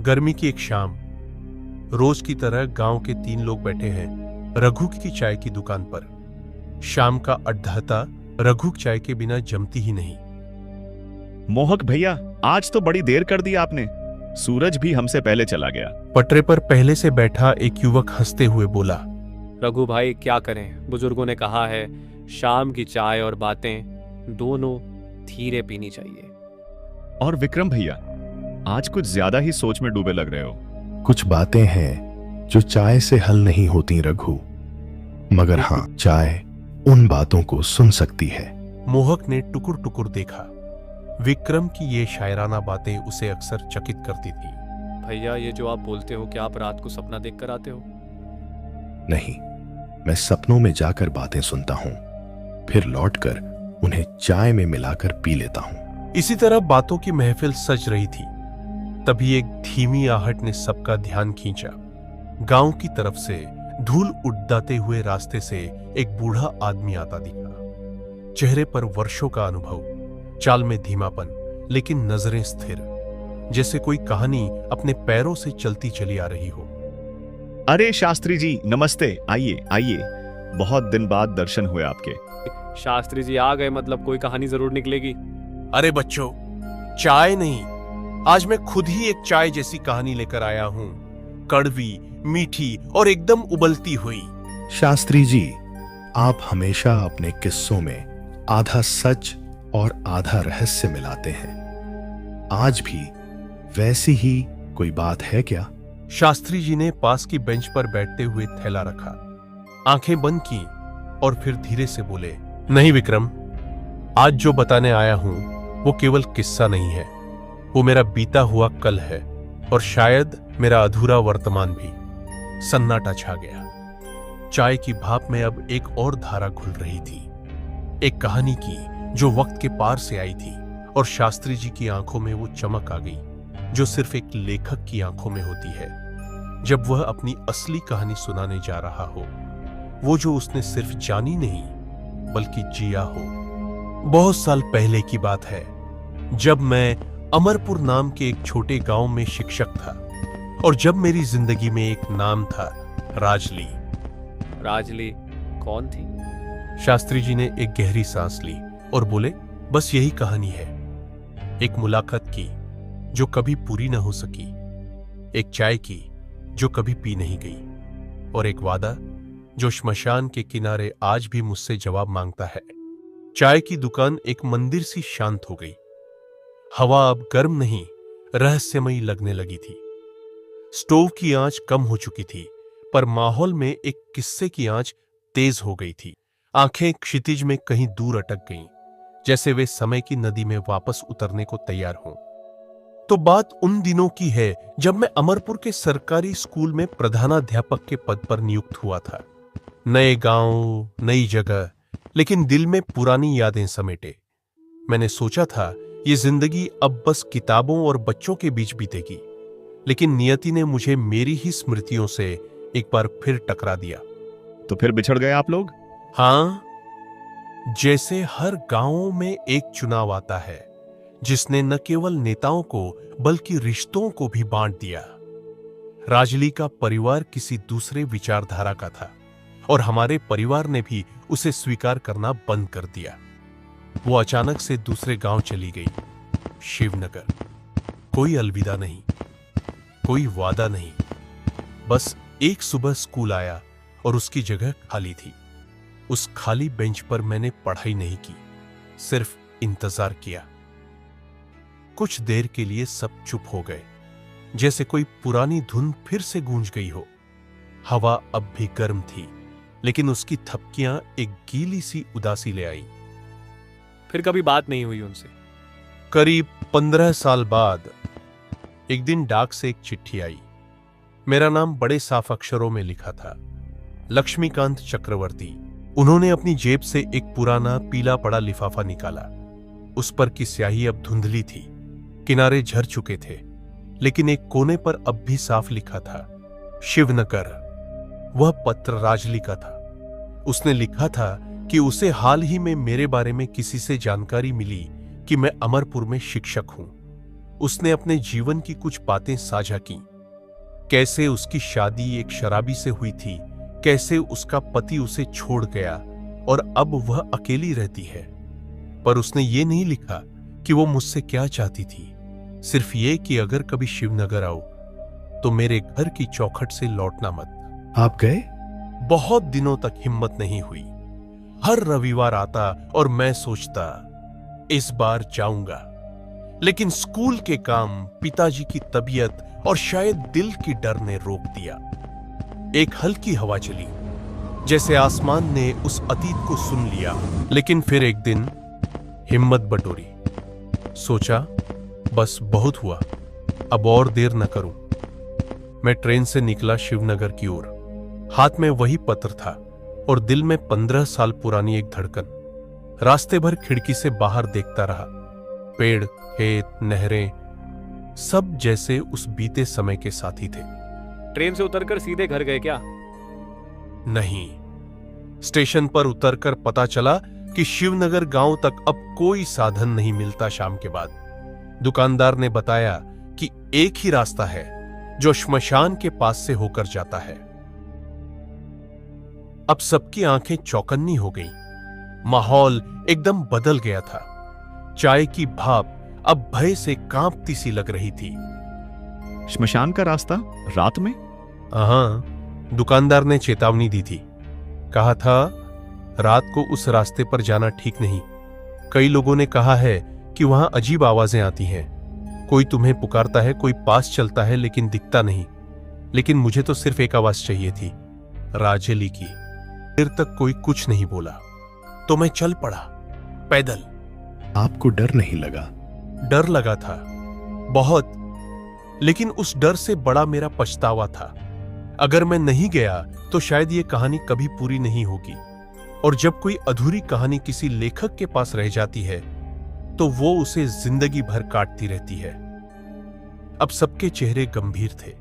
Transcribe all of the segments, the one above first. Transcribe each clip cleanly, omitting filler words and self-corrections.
गर्मी की एक शाम, रोज की तरह गांव के 3 लोग बैठे हैं रघु की चाय की दुकान पर। शाम का अड्ढाता रघु चाय के बिना जमती ही नहीं। मोहक भैया, आज तो बड़ी देर कर दी आपने। सूरज भी हमसे पहले चला गया। पटरे पर पहले से बैठा एक युवक हंसते हुए बोला, रघु भाई, क्या करें, बुजुर्गों ने कहा है शाम की चाय और बातें दोनों धीरे पीनी चाहिए। और विक्रम भैया, आज कुछ ज्यादा ही सोच में डूबे लग रहे हो। कुछ बातें हैं जो चाय से हल नहीं होती रघु, मगर हाँ, चाय उन बातों को सुन सकती है। मोहक ने टुकुर टुकुर देखा। विक्रम की ये शायराना बातें उसे अक्सर चकित करती थी। भैया, ये जो आप बोलते हो, क्या आप रात को सपना देख कर आते हो? नहीं, मैं सपनों में जाकर बातें सुनता हूं, फिर लौटकर उन्हें चाय में मिलाकर पी लेता हूं। इसी तरह बातों की महफिल सज रही थी। तभी एक धीमी आहट ने सबका ध्यान खींचा। गांव की तरफ से धूल उड़ाते हुए रास्ते से एक बूढ़ा आदमी आता दिखा। चेहरे पर वर्षों का अनुभव, चाल में धीमापन, लेकिन नजरें स्थिर, जैसे कोई कहानी अपने पैरों से चलती चली आ रही हो। अरे शास्त्री जी, नमस्ते। आइए आइए, बहुत दिन बाद दर्शन हुए आपके। शास्त्री जी आ गए, मतलब कोई कहानी जरूर निकलेगी। अरे बच्चों, चाय नहीं, आज मैं खुद ही एक चाय जैसी कहानी लेकर आया हूं। कड़वी, मीठी और एकदम उबलती हुई। शास्त्री जी, आप हमेशा अपने किस्सों में आधा सच और आधा रहस्य मिलाते हैं। आज भी वैसी ही कोई बात है क्या? शास्त्री जी ने पास की बेंच पर बैठते हुए थैला रखा, आंखें बंद की और फिर धीरे से बोले, नहीं विक्रम, आज जो बताने आया हूं वो केवल किस्सा नहीं है, वो मेरा बीता हुआ कल है और शायद मेरा अधूरा वर्तमान भी। सन्नाटा छा गया। चाय की भाप में अब एक और धारा घुल रही थी, एक कहानी की जो वक्त के पार से आई थी। और शास्त्री जी की आंखों में वो चमक आ गई जो सिर्फ एक लेखक की आंखों में होती है जब वह अपनी असली कहानी सुनाने जा रहा हो, वो जो उसने सिर्फ जानी नहीं बल्कि जिया हो। बहुत साल पहले की बात है, जब मैं अमरपुर नाम के एक छोटे गांव में शिक्षक था और जब मेरी जिंदगी में एक नाम था, राजली। राजली कौन थी? शास्त्री जी ने एक गहरी सांस ली और बोले, बस यही कहानी है। एक मुलाकात की जो कभी पूरी न हो सकी, एक चाय की जो कभी पी नहीं गई, और एक वादा जो श्मशान के किनारे आज भी मुझसे जवाब मांगता है। चाय की दुकान एक मंदिर सी शांत हो गई। हवा अब गर्म नहीं, रहस्यमयी लगने लगी थी। स्टोव की आंच कम हो चुकी थी, पर माहौल में एक किस्से की आंच तेज हो गई थी। आंखें क्षितिज में कहीं दूर अटक गईं, जैसे वे समय की नदी में वापस उतरने को तैयार हों। तो बात उन दिनों की है जब मैं अमरपुर के सरकारी स्कूल में प्रधानाध्यापक के पद पर नियुक्त हुआ था। नए गांव, नई जगह, लेकिन दिल में पुरानी यादें समेटे। मैंने सोचा था ये जिंदगी अब बस किताबों और बच्चों के बीच बीतेगी, लेकिन नियति ने मुझे मेरी ही स्मृतियों से एक बार फिर टकरा दिया। तो फिर बिछड़ गए आप लोग? हाँ, जैसे हर गांव में एक चुनाव आता है जिसने न केवल नेताओं को बल्कि रिश्तों को भी बांट दिया। राजली का परिवार किसी दूसरे विचारधारा का था और हमारे परिवार ने भी उसे स्वीकार करना बंद कर दिया। वो अचानक से दूसरे गांव चली गई, शिवनगर। कोई अलविदा नहीं, कोई वादा नहीं, बस एक सुबह स्कूल आया और उसकी जगह खाली थी। उस खाली बेंच पर मैंने पढ़ाई नहीं की, सिर्फ इंतजार किया। कुछ देर के लिए सब चुप हो गए, जैसे कोई पुरानी धुन फिर से गूंज गई हो। हवा अब भी गर्म थी, लेकिन उसकी थपकियां एक गीली सी उदासी ले आई। फिर कभी बात नहीं हुई उनसे? करीब 15 साल बाद एक दिन डाक से एक चिट्ठी आई। मेरा नाम बड़े साफ अक्षरों में लिखा था, लक्ष्मीकांत चक्रवर्ती। उन्होंने अपनी जेब से एक पुराना पीला पड़ा लिफाफा निकाला। उस पर की स्याही अब धुंधली थी, किनारे झर चुके थे, लेकिन एक कोने पर अब भी साफ लिखा था, शिवनगर। वह पत्र राजली का था। उसने लिखा था कि उसे हाल ही में मेरे बारे में किसी से जानकारी मिली कि मैं अमरपुर में शिक्षक हूं। उसने अपने जीवन की कुछ बातें साझा की। कैसे उसकी शादी एक शराबी से हुई थी, कैसे उसका पति उसे छोड़ गया और अब वह अकेली रहती है। पर उसने ये नहीं लिखा कि वो मुझसे क्या चाहती थी, सिर्फ ये कि अगर कभी शिवनगर आओ तो मेरे घर की चौखट से लौटना मत। आप गए? बहुत दिनों तक हिम्मत नहीं हुई। हर रविवार आता और मैं सोचता इस बार जाऊंगा, लेकिन स्कूल के काम, पिताजी की तबीयत और शायद दिल की डर ने रोक दिया। एक हल्की हवा चली, जैसे आसमान ने उस अतीत को सुन लिया। लेकिन फिर एक दिन हिम्मत बटोरी, सोचा बस बहुत हुआ, अब और देर न करूं। मैं ट्रेन से निकला शिवनगर की ओर। हाथ में वही पत्र था और दिल में 15 साल पुरानी एक धड़कन। रास्ते भर खिड़की से बाहर देखता रहा। पेड़, खेत, नहरें, सब जैसे उस बीते समय के साथी थे। ट्रेन से उतरकर सीधे घर गए क्या? नहीं, स्टेशन पर उतरकर पता चला कि शिवनगर गांव तक अब कोई साधन नहीं मिलता। शाम के बाद दुकानदार ने बताया कि एक ही रास्ता है जो श्मशान के पास से होकर जाता है। अब सबकी आंखें चौकन्नी हो गईं। माहौल एकदम बदल गया था। चाय की भाप अब भय से कांपती सी लग रही थी। श्मशान का रास्ता रात में? हाँ, दुकानदार ने चेतावनी दी थी। कहा था रात को उस रास्ते पर जाना ठीक नहीं। कई लोगों ने कहा है कि वहां अजीब आवाजें आती हैं। कोई तुम्हें पुकारता है, कोई पास चलता है लेकिन दिखता नहीं। लेकिन मुझे तो सिर्फ एक आवाज चाहिए थी, राजेली की। देर तक कोई कुछ नहीं बोला तो मैं चल पड़ा पैदल। आपको डर नहीं लगा? डर लगा था बहुत, लेकिन उस डर से बड़ा मेरा पछतावा था। अगर मैं नहीं गया तो शायद ये कहानी कभी पूरी नहीं होगी। और जब कोई अधूरी कहानी किसी लेखक के पास रह जाती है तो वो उसे जिंदगी भर काटती रहती है। अब सबके चेहरे गंभीर थे।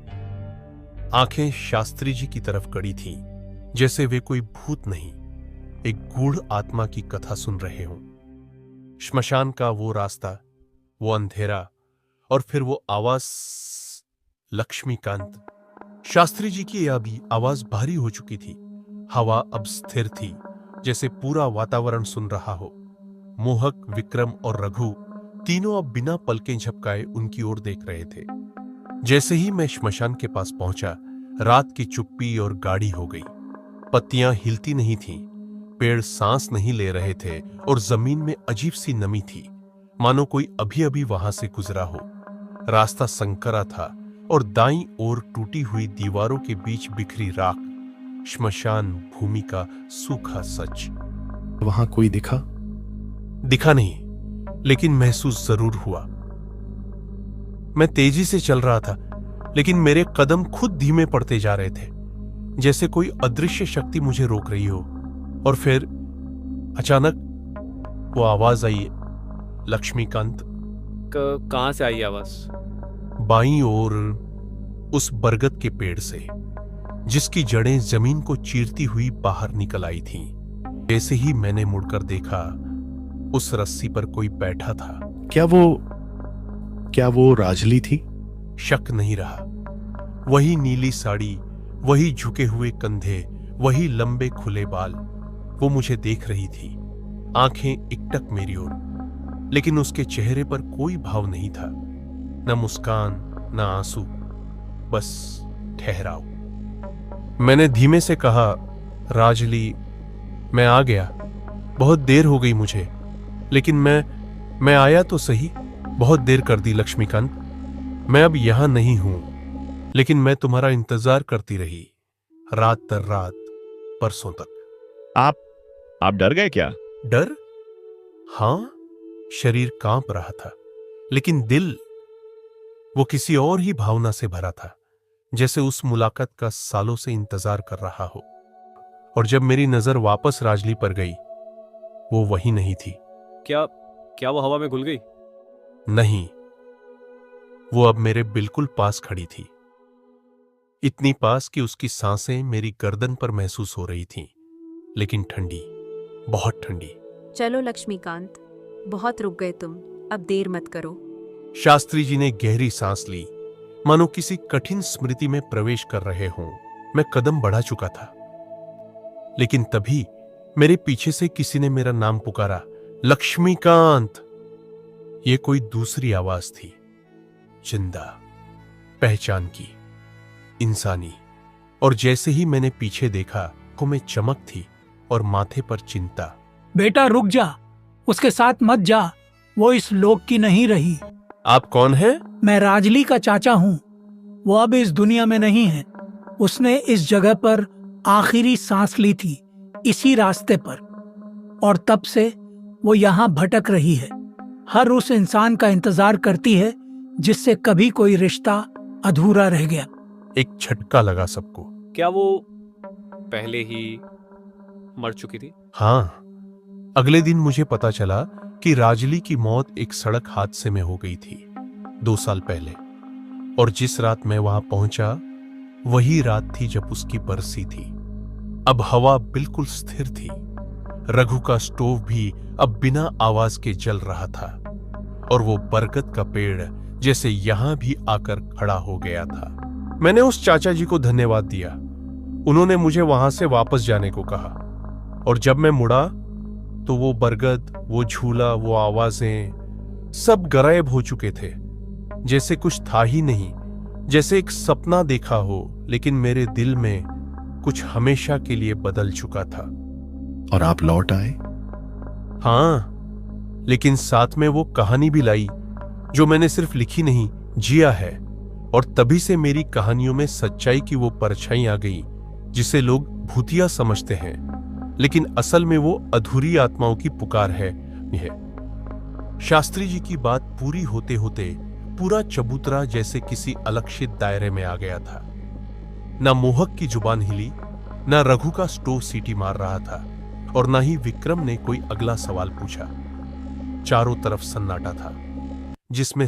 आंखें शास्त्री जी की तरफ गड़ी थीं, जैसे वे कोई भूत नहीं, एक गूढ़ आत्मा की कथा सुन रहे हों। श्मशान का वो रास्ता, वो अंधेरा और फिर वो आवाज, लक्ष्मीकांत। शास्त्री जी की अभी आवाज भारी हो चुकी थी। हवा अब स्थिर थी, जैसे पूरा वातावरण सुन रहा हो। मोहक, विक्रम और रघु तीनों अब बिना पलकें झपकाए उनकी ओर देख रहे थे। जैसे ही मैं श्मशान के पास पहुंचा, रात की चुप्पी और गाढ़ी हो गई। पत्तियां हिलती नहीं थीं, पेड़ सांस नहीं ले रहे थे और जमीन में अजीब सी नमी थी, मानो कोई अभी अभी वहां से गुजरा हो। रास्ता संकरा था और दाईं ओर टूटी हुई दीवारों के बीच बिखरी राख, श्मशान भूमि का सूखा सच। वहां कोई दिखा? दिखा नहीं, लेकिन महसूस जरूर हुआ। मैं तेजी से चल रहा था, लेकिन मेरे कदम खुद धीमे पड़ते जा रहे थे, जैसे कोई अदृश्य शक्ति मुझे रोक रही हो। और फिर अचानक वो आवाज आई, लक्ष्मीकांत। कहां से आई आवाज? बाईं ओर उस बरगद के पेड़ से, जिसकी जड़ें जमीन को चीरती हुई बाहर निकल आई थीं। जैसे ही मैंने मुड़कर देखा, उस रस्सी पर कोई बैठा था। क्या वो राजली थी? शक नहीं रहा। वही नीली साड़ी, वही झुके हुए कंधे, वही लंबे खुले बाल। वो मुझे देख रही थी, आंखें एकटक मेरी ओर, लेकिन उसके चेहरे पर कोई भाव नहीं था, न मुस्कान, न आंसू, बस ठहराव। मैंने धीमे से कहा, राजली, मैं आ गया। बहुत देर हो गई मुझे, लेकिन मैं आया तो सही। बहुत देर कर दी लक्ष्मीकांत। मैं अब यहां नहीं हूं, लेकिन मैं तुम्हारा इंतजार करती रही, रात दर रात, परसों तक। आप डर गए क्या? डर? हां, शरीर कांप रहा था, लेकिन दिल, वो किसी और ही भावना से भरा था, जैसे उस मुलाकात का सालों से इंतजार कर रहा हो। और जब मेरी नजर वापस राजली पर गई, वो वही नहीं थी। क्या वो हवा में घुल गई? नहीं, वो अब मेरे बिल्कुल पास खड़ी थी। इतनी पास कि उसकी सांसें मेरी गर्दन पर महसूस हो रही थीं, लेकिन ठंडी, बहुत ठंडी। चलो लक्ष्मीकांत, बहुत रुक गए तुम, अब देर मत करो। शास्त्री जी ने गहरी सांस ली, मानो किसी कठिन स्मृति में प्रवेश कर रहे हों। मैं कदम बढ़ा चुका था, लेकिन तभी मेरे पीछे से किसी ने मेरा नाम पुकारा, लक्ष्मीकांत। ये कोई दूसरी आवाज थी, जिंदा, पहचान की, इंसानी। और जैसे ही मैंने पीछे देखा, आंखों में चमक थी और माथे पर चिंता। बेटा रुक जा, उसके साथ मत जा, वो इस लोक की नहीं रही। आप कौन हैं? मैं राजली का चाचा हूँ। वो अब इस दुनिया में नहीं है। उसने इस जगह पर आखिरी सांस ली थी, इसी रास्ते पर, और तब से वो यहाँ भटक रही है। हर उस इंसान का इंतजार करती है जिससे कभी कोई रिश्ता अधूरा रह गया। एक झटका लगा सबको। क्या वो पहले ही मर चुकी थी? हाँ, अगले दिन मुझे पता चला कि राजली की मौत एक सड़क हादसे में हो गई थी 2 साल पहले। और जिस रात मैं वहां पहुंचा, वही रात थी जब उसकी बरसी थी। अब हवा बिल्कुल स्थिर थी। रघु का स्टोव भी अब बिना आवाज के जल रहा था, और वो बरगद का पेड़ जैसे यहां भी आकर खड़ा हो गया था। मैंने उस चाचा जी को धन्यवाद दिया। उन्होंने मुझे वहां से वापस जाने को कहा, और जब मैं मुड़ा तो वो बरगद, वो झूला, वो आवाजें सब गायब हो चुके थे। जैसे कुछ था ही नहीं, जैसे एक सपना देखा हो, लेकिन मेरे दिल में कुछ हमेशा के लिए बदल चुका था। और आप लौट आए? हाँ, लेकिन साथ में वो कहानी भी लाई जो मैंने सिर्फ लिखी नहीं, जिया है। और तभी से मेरी कहानियों में सच्चाई की वो परछाई आ गई जिसे लोग भूतिया समझते हैं, लेकिन असल में वो अधूरी आत्माओं की पुकार है। शास्त्री जी की बात पूरी होते होते पूरा चबूतरा जैसे किसी अलक्षित दायरे में आ गया था। ना मोहक की जुबान हिली, ना रघु का स्टोव सीटी मार रहा था, और ना ही विक्रम ने कोई अगला सवाल पूछा। चारों तरफ सन्नाटा था, जिसमें